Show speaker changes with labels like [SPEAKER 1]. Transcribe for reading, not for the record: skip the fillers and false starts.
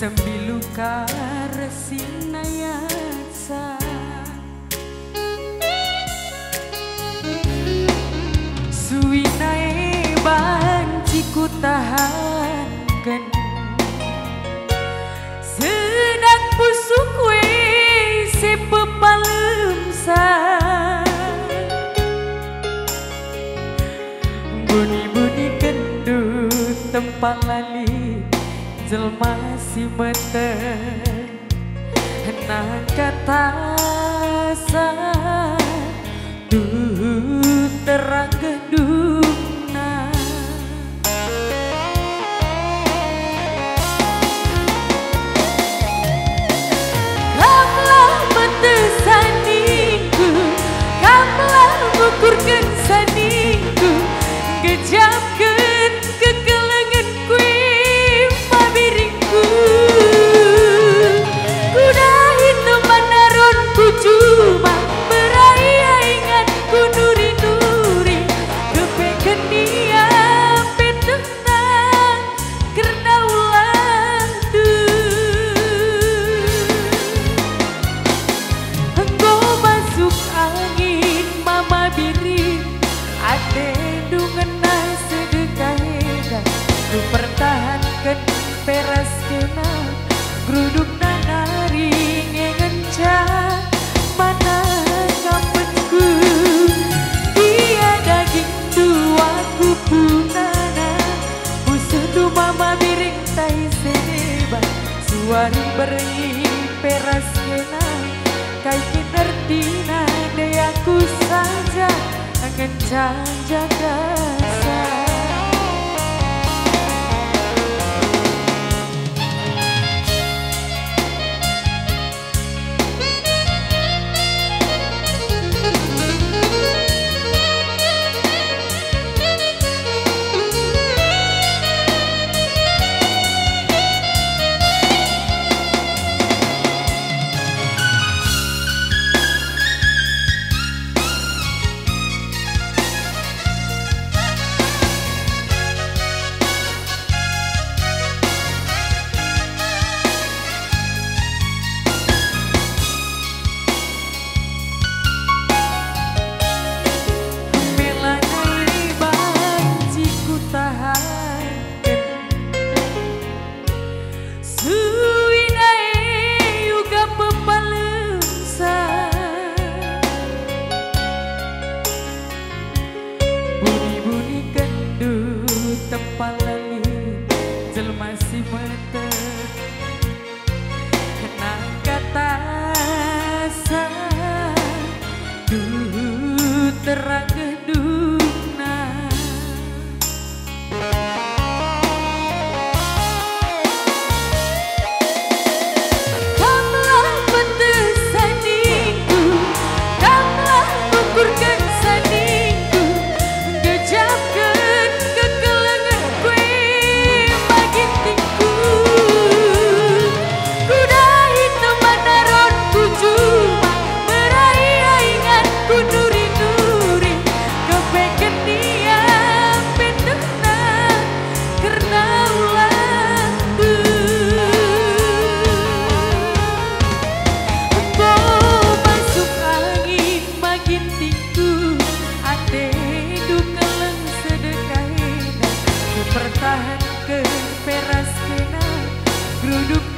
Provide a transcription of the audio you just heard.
[SPEAKER 1] Sambil luka resinayasa suwinae banci ku tahankan sedang pusuk we sepepalemsan bunyi-bunyi kendut tempat lali jelma si meten henang kata sa tuh terang gedungna kamlah mentesaniku kamlah ngukurkan saningku gejapkan kekelengan kui mabiringku kudahin manaron ku cuma beraya ingat ku nuri-nuri kepeken dia petena karena ulang engkau masuk angin mama biring ade dungenah sedekah edan ku pertahankan peras kena geruduk nanari ngenca mana kapenku dia daging dua kupunana busuh mama biring tai seba suari beri peras kena kai kinertina de aku saja ngencang jaga palali jelma si mete kenang kata sa duh terang gedungna kamlah mentesaniku kamlah ngukurkan saningku gejapkan pertahankan peras kena geruduk